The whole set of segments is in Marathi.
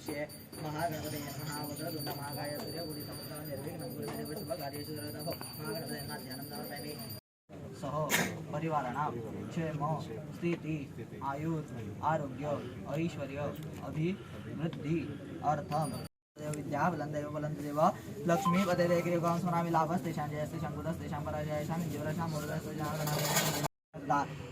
करिष्ये महागणपते नमः वक्रतुण्ड महाकाय सूर्यकोटि समप्रभ निर्विघ्नं कुरु मे देव शुभकार्येषु सर्वदा महागणपते नमः ध्यानं समर्पयामि सह परिवाराणां क्षेम स्थिति आयुष आरोग्य ऐश्वर्य अभिवृद्धि अर्थम विद्या बलंदेव बलंदेव लक्ष्मी पते देव स्मरामि लाभस्तेषां जयस्ते शंकुदस्तेषां पराजयेषां जीवरषां मूर्धस्तेषां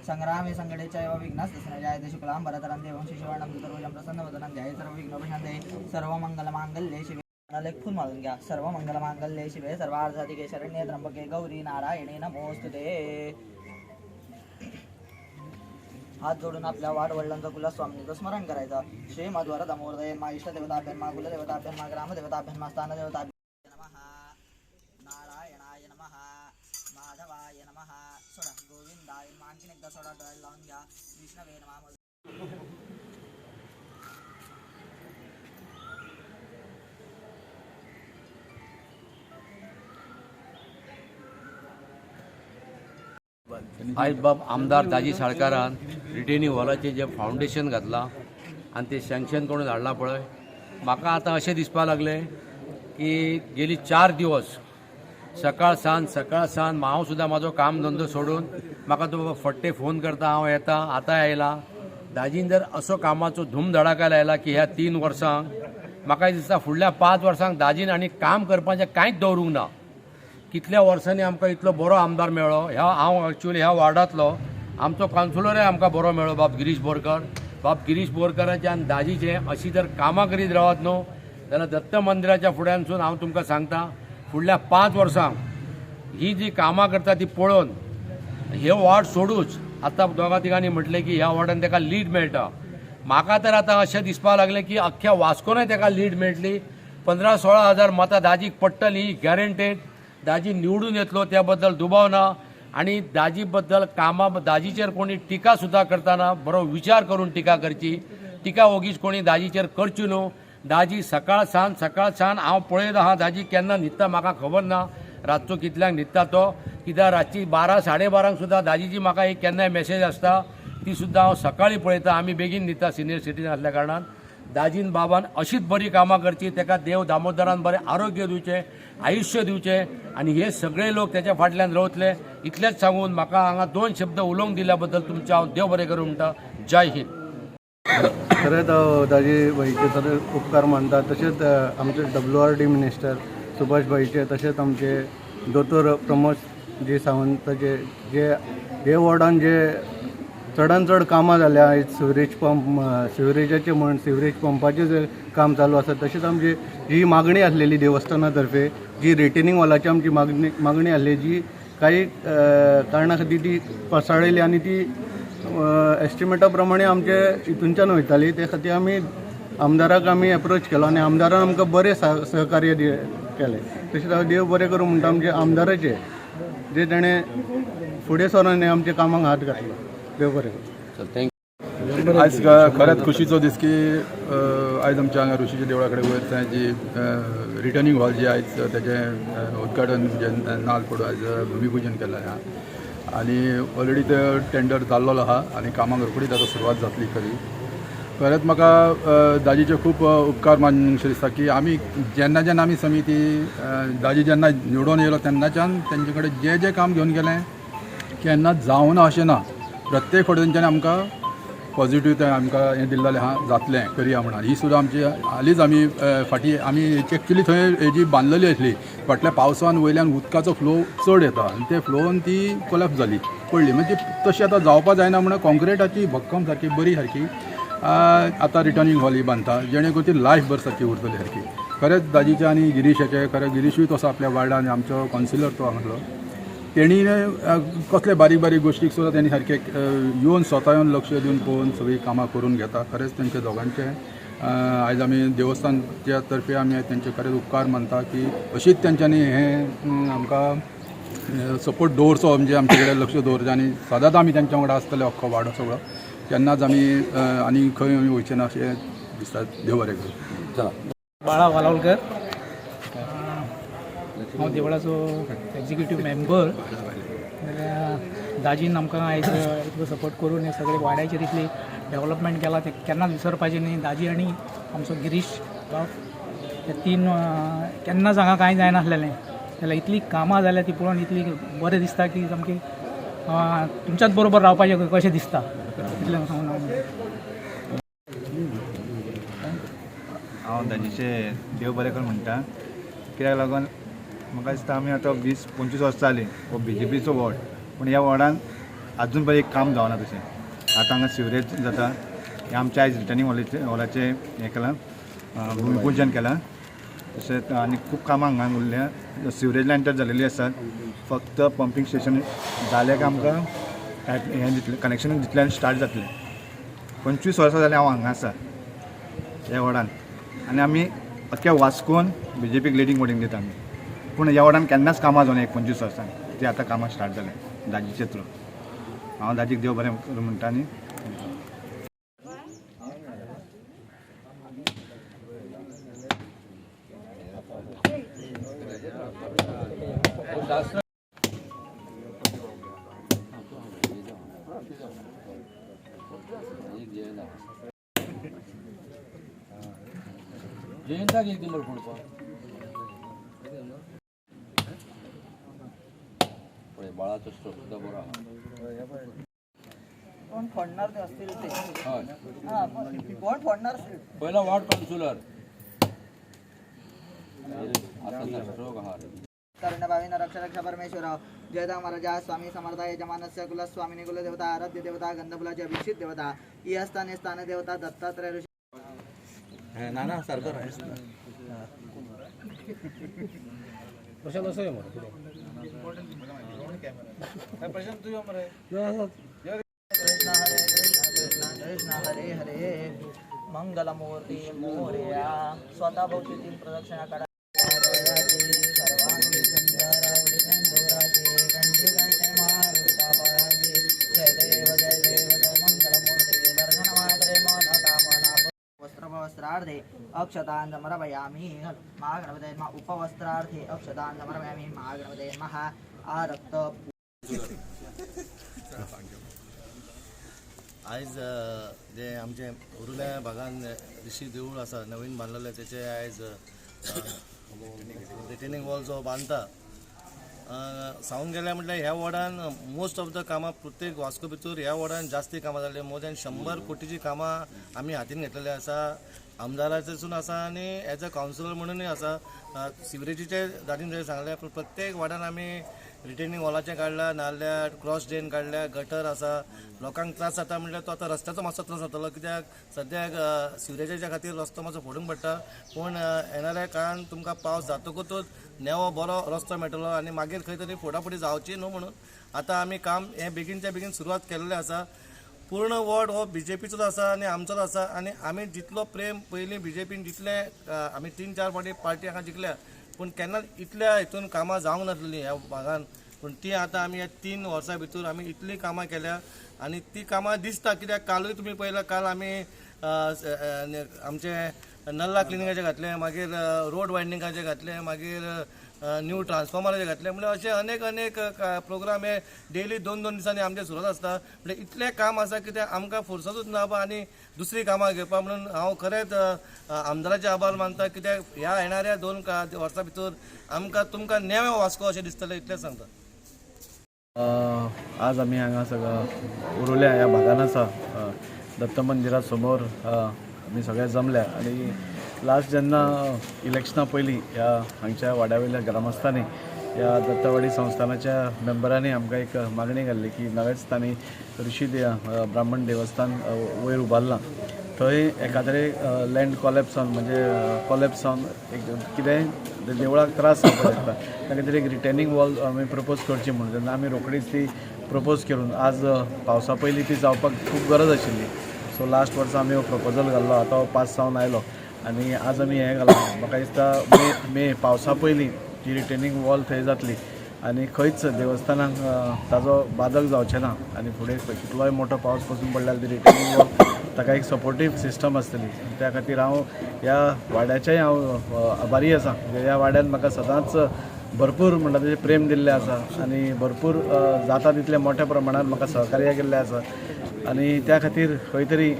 संग्रामे संकटे च एव विघ्नस्तेषां जायते शुक्लां भरतरं देवं शिशुवर्णं दुर्वजं प्रसन्नवदनं ध्यायेत् सर्वविघ्नोपशान्तये सर्वमंगलमांगल्ये शिवे फूल मारून घ्या सर्वमंगलमांगल्ये शिवे सर्वार्थसाधिके शरण्ये त्र्यंबके गौरी नारायणे नमोस्तुते। हात जोडून आपल्या वाडवडिलांचं कुलस्वामिनीचं स्मरण करायचं। श्रीमद्वरदमूर्तये मा इष्टदेवताभ्यं मा कुलदेवताभ्यं मा ग्रामदेवताभ्यं मा स्थानदेवताभ्यं नमः नारायणाय नमः माधवाय नमः सोडा गोविंदाय आणखीन एकदा सोडा डोळ्याला लावून घ्या विष्णवे नमः। आज बाब आमदार दाजी साळकारान रिटेनिंग हॉलाचे जे फाउंडेशन घातला आणि ते सँक्शन करून हाडला पळय, म्हाका आतां अशें दिसपाक लागले की गेली 4 दिवस सकाळ सांज हांव सुद्दां म्हाजो काम धंदो सोडून म्हाका तो फट्टे फोन करता, हांव येता आतां आयला। दाजीन जर असो कामाचो धूमधडाका लायला की ह्या 3 वर्सांक म्हाका दिसता फुडल्या 5 वर्सांक दाजीन आनी काम करपाचें कांयच दवरूंक ना। कितल्या वर्सांनी आमकां इतलो बरो आमदार मेळ्ळो। हांव एक्चुअली ह्या वार्डांतलो, आमचो कावन्सिलरूय आमकां बरो मेळ्ळो बाब गिरीश बोरकर। बाब गिरीश बोरकराचें आनी दाजीचें अशी जर कामां करीत रावत न्हू जाल्यार दत्त मंदिराच्या फुड्यानसून हांव तुमकां सांगता फुडल्या 5 वर्सांक ही जी कामां करता ती पळोवन हे वॉर्ड सोडूच आतां दोगा तिगांनी म्हटलें की ह्या वॉर्डान ताका लीड मेळटा। म्हाका तर आतां अशें दिसपाक लागलें की अख्ख्या वास्कोनय ताका लीड मेळटली। 15-16 हजार मतां दाजीक पडटली गॅरंटेड। दाजी निवडून येतलो त्या बद्दल दुबाव ना आणि दाजी बद्दल कामा दाजीचेर कोणी टिका सुद्धा करताना बरो विचार करून टिका करची। टिका ओगीच कोणी दाजीचेर करची न्हू। दाजी सकाळ सांज हांव पळयत आहा दाजी केन्ना न्हिदता म्हाका खबर ना, रातचो कितल्यांक न्हिदता तो, कित्याक रातची 12-12:30 सुद्दां दाजीची म्हाका एक केन्नाय मेसेज आसता ती सुद्दां हांव सकाळीं पळयता। आमी बेगीन न्हिदता सिनियर सिटीजन आसल्या कारणान। दाजीन बाबान अशीच बरी कामां करची, ताका देव दामोदरान बरें आरोग्य दिवचें, आयुष्य दिवचें आणि हे सगळे लोक त्याच्या फाटल्यान रावतले। इतलेंच सांगून म्हाका हांगा 2 शब्द उलोवंक दिल्या बद्दल तुमचे हांव देव बरें करूं म्हणटा। जय हिंद। खरेंच दाजी भाईचे सगळे उपकार मानता। तशेंच आमचे WRD मिनिस्टर सुभाष भाईचे, तशेंच आमचे दोतोर प्रमोद जी सावंताचे जे हे वॉर्डान जे चडान चड कामां जाल्या। सिवरेज पंप सिवरेजाचे म्हण सिवरेज पंपाचें जे काम चालू आसा, तशेंच आमची जी मागणी आसलेली देवस्थाना तर्फे जी रिटेनिंग हॉलाची आमची मागणी आसली जी काही कारणा खातीर ती पसाळयली आनी ती एस्टिमेटा प्रमाणे आमचे हितूनच्यान वयताली। ते खातीर आमी आमदाराक आमी एप्रोच केलो आनी आमदारान आमकां बरें सहकार्य केलें। तशेंच हांव देव बरें करूं म्हणटा आमचे आमदाराचे जे ताणें फुडें सरून आमच्या कामाक हात घातलो। देव बरें करूं। थँक्यू। आज खरेंच खुशीचो दीस की आयज आमच्या हांगा ऋषीच्या देवळा कडेन वयर थंय जी रिटर्निंग हॉल जी आयज तेजें उद्घाटन जे नाल्ल पडून आयज भुमिपूजन केल्लें आहा आनी ऑलरेडी ते टेंडर जाल्लो आहा आनी कामां रोखडीच आतां सुरवात जातली खरी। खरेंच म्हाका दाजीचे खूब उपकार मानूंक दिसता की आमी जेन्ना आमी समिती दाजी जेन्ना निवडून येयलो तेन्नाच्यान तेंचे कडेन जें काम घेवन गेलें केन्नाच जावं ना अशें ना। प्रत्येक फावटी तेंच्यांनी आमकां पॉझिटिव्ह ते आमकां हें दिल्लें आहा जातलें करया म्हणून। ही सुद्दां आमची हालींच आमी फाटीं आमी एक्चुली थंय हेजी बांदलेली आसली, फाटल्या पावसान वयल्यान उदकाचो फ्लो चड येता आनी ते फ्लोन ती कोलॅप्स जाली पडली। म्हणजे तशी आतां जावपा जायना म्हणून कॉन्क्रिटाची भक्कम सारकी बरी सारकी आतां रिटर्निंग हॉल ही बांदता जेणे करून ती लायफ भर सारकी उरतली सारकी। खरेंच दाजीचे आनी गिरीशाचे खरें गिरीशूय तसो आपल्या वार्डान आमचो कावन्सिलर तो हांगलो तेणी कसले बारीक गोश्टीक सुद्दां तेणी सारके येवन स्वता येवन लक्ष दिवन पळोवन सगळीं कामां करून घेता। खरेंच तेंचे दोगांचे आयज आमी देवस्थानच्या तर्फे आमी तेंचे खरेंच उपकार मानता की अशीच तेंच्यांनी हें आमकां सपोर्ट दवरचो, म्हणजे आमचे कडेन लक्ष दवरचें आनी सदांच आमी तेंच्या वांगडा आसतले अख्खो वाडो सगळो। केन्नाच आमी आनी खंय आमी वयचे ना अशें दिसता। देव बरें करूं। चला बाळा वालावलकर, हांव देवळाचो एक्झिक्युटीव मेंबर। जाल्यार दाजीन आमकां आयज इतलो सपोर्ट करून हे सगळे वाड्याचेर इतली डेव्हलपमेंट केला ते केन्नाच विसरपाचें न्ही. दाजी आनी आमचो गिरीश गांव ते तीन केन्नाच हांगा कांय जायनासलेलें. जाल्यार इतली कामां जाल्या ती पळोवन इतली बरें दिसता की सामकी तुमच्याच बरोबर रावपाचें कशें दिसता. इतलें सांगून हांव दाजीचे देव बरें कर म्हणटा. कित्याक लागून म्हाका दिसता आमी आतां 20-25 वर्सां जालीं हो BJPचो वॉर्ड, पूण ह्या वॉर्डान आजून पर्यंत एक काम जावना तशें. आतां हांगा सिवरेज जाता, हें आमच्या आयज रिटर्निंग हॉलाचें हें केलां, भुमिपूजन केलां. तशेंच आनी खूब कामां हांगा उरल्या. सिवरेज लायन तर जालेली आसात, फक्त पंपींग स्टेशन जालें काय आमकां हें दितलें, कनेक्शन दितलें आनी स्टार्ट जातलें. 25 वर्सां जालीं हांव हांगा आसा ह्या वॉर्डान, आनी आमी अख्ख्या वास्कोन BJPक लिडींग वोटींग दिता आमी. पूण ह्या वॉर्डान केन्नाच कामां जावना 25 वर्सां. ती आतां कामां स्टार्ट जालें दाजीचे थ्रू. हांव दाजीक देव बरें करूं म्हणटा. आनी जयंताक एक नंबर पडपा पळय बाळाचो स्ट्रोक सुद्दां बरो आहा. कोण फोडणार ते असतील ते. हय हां, कोण फोडणार असतील. पहिला वॉर्ड काउन्सिलर आता स्ट्रोक आहा. कर्णभाविन रक्ष रक्ष परमेश्वर जयदा महाराजा स्वामी समर्था यजमानस्य कुलस्वामिनी कुलदेवता आराध्य देवता गंधफुलाची अभिषित देवता ही असताने स्थान देवता दत्तात्रय ऋषी नाना सारखं प्रशांत असं आहे मग कृष्ण हरे हरे मंगलमूर्ती मोरया स्वतः भोवती 3 प्रदक्षिणा करा. सर्वांगी सुंदरावली सिंधुराजी गंजिगाचे मारुता पळाजी जय देव जय मंगलमूर्ती दर्शन मात्रे मन कामना वस्त्रार्थे अक्षतान् समर्पयामि. महागणपतये नमः. उपवस्त्रार्थे अक्षतान् समर्पयामि. महागणपतये नमः. आरक्त आयज जे आमचे उरल्या भागान ऋषी देवूळ आसा नवीन बांदलेले तेचे आयज रिटेनिंग वॉल जो बांदता सांगून गेल्या म्हटल्यार ह्या वॉर्डान मोस्ट ऑफ द कामां प्रत्येक वास्को भितर ह्या वॉर्डान जास्ती कामां जाल्ली. मोर दॅन 100 कोटीची कामां आमी हातीन घेतलेली आसा. आमदाराचेसून आसा आनी एज अ कावन्सिलर म्हणूनय आसा. सिवरेजीचे दादीन जर सांगले प्रत्येक वार्डान आमी रिटेनिंग वॉलाचें काडला, नाल्यार क्रॉस ड्रेन काडल्या, गटर आसा. लोकांक त्रास जाता म्हटल्यार तो आतां रस्त्याचो मातसो त्रास जातलो, कित्याक सद्याक सिवरेजाच्या खातीर रस्तो मातसो फोडूंक पडटा. पूण येणाऱ्या काळान तुमकां पावस जातकूच नेवो बरो रस्तो मेळटलो आनी मागीर खंय तरी फोडाफोडी जावची न्हू म्हणून आतां आमी काम हें बेगीनच्या बेगीन सुरवात केल्लें आसा. पूर्ण वॉर्ड हो BJPचोच आसा आनी आमचोच आसा. आनी आमी जितलो प्रेम पयलीं BJPन जितलें आमी 3-4 फावटी पार्टी हांगा जिखल्या, पूण केन्नाच इतल्या हितून कामां जावंक नासलेलीं ह्या भागान. पूण ती आतां आमी ह्या 3 वर्सां भितर आमी इतलीं कामां केल्या आनी ती कामां दिसता. कित्याक कालूय तुमी पळयलां, काल आमी आमचे नल्ला क्लिनिंगाचे घातले, मागीर रोड वायडनिंगाचे घातले, मागीर न्यू ट्रान्सफॉर्मराचे घातले. म्हणजे अशे अनेक प्रोग्राम हे डेली 2-2 दिसांनी आमचे सुरत आसता. म्हणजे इतलें काम आसा कित्याक आमकां फुरसतूच ना आनी दुसरी कामां घेवपा. म्हणून हांव खरेंच आमदाराचे आभार मानता, कित्याक ह्या येणाऱ्या 2 वर्सां भितर आमकां तुमकां नेवें वास्को अशें दिसतलें, इतलें सांगता. आज आमी हांगा सगळं उरुल्या ह्या भागान आसा. दत्त मंदिरा समोर आमी सगळे जमल्या आनी लास्ट जेन्ना इलेक्शना पयलीं ह्या हांगच्या वाड्यावयल्या ग्रामस्थांनी ह्या दत्तवाडी संस्थानाच्या मेंबरांनी आमकां एक मागणी घाल्ली की नवेच तांणी ऋषी ब्राह्मण देवस्थान वयर उबारलां. थंय एखाद्रे लँड कॉलेप्सान म्हणजे कॉलेप्स जावन एक कितेंय देवळाक त्रास जावपाक शकता, ताका तरी एक रिटेनिंग वॉल आमी प्रपोज करची म्हणून तेन्ना आमी रोखडीच ती प्रपोज करून आज पावसा पयलीं ती जावपाक खूब गरज आशिल्ली. सो लास्ट वर्सा आमी हो प्रपोजल घाल्लो, आतां हो पास जावन आयलो आनी आज आमी हें घालता. म्हाका दिसता मे पावसा पयलीं ती रिटेनिंग वॉल थंय जातली आनी खंयच देवस्थानाक ताजो बाधक जावचें ना आनी फुडें कितलोय मोठो पावस पसून पडल्यार ती रिटेनिंग वॉल ताका एक सपोर्टीव सिस्टम आसतली. त्या खातीर हांव ह्या वाड्याचेय हांव आभारी आसा. ह्या वाड्यान म्हाका सदांच भरपूर म्हणटा तशें प्रेम दिल्लें आसा आनी भरपूर जाता तितलें मोठ्या प्रमाणांत म्हाका सहकार्य केल्लें आसा. आनी त्या खातीर खंय तरी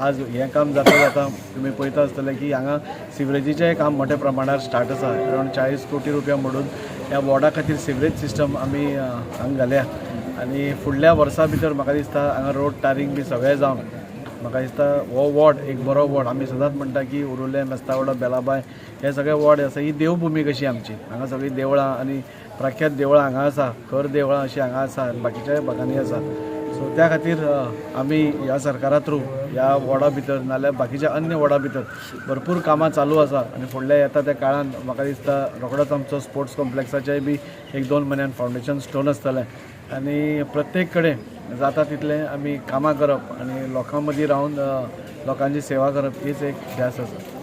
आज हें काम जाता तुमी पळयता आसतलें की हांगा सिवरेजीचें काम मोठ्या प्रमाणार स्टार्ट आसा. अरावंड 40 कोटी रुपया मोडून ह्या वॉर्डा खातीर सिवरेज सिस्टम आमी हांगा घाल्या आनी फुडल्या वर्सा भितर म्हाका दिसता हांगा रोड टारींग बी सगळें जावन म्हाका दिसता हो वॉर्ड एक बरो वॉर्ड. आमी सदांच म्हणटा की उरुले, मेस्तावडो, बेलाबाय हे सगळे वॉर्ड आसा ही देवभुमी कशी आमची. हांगा सगळीं देवळां आनी प्रख्यात देवळां हांगा आसा, खर देवळां अशीं हांगा आसा, बाकीच्या भागांनी आसा. सो त्या खातीर आमी ह्या सरकारा थ्रू ह्या वॉर्डा भितर नाल्यार बाकीच्या अन्य वॉर्डा भितर भरपूर कामां चालू आसा आनी फुडल्या येता त्या काळान म्हाका दिसता रोखडोच आमचो स्पोर्ट्स कॉम्प्लेक्साचेय बी 1-2 म्हयन्यान फावंडेशन स्टोन आसतलें आनी प्रत्येक कडेन जाता तितलें आमी कामां करप आनी लोकां मदीं रावन लोकांची सेवा करप हीच एक ध्यास आसा.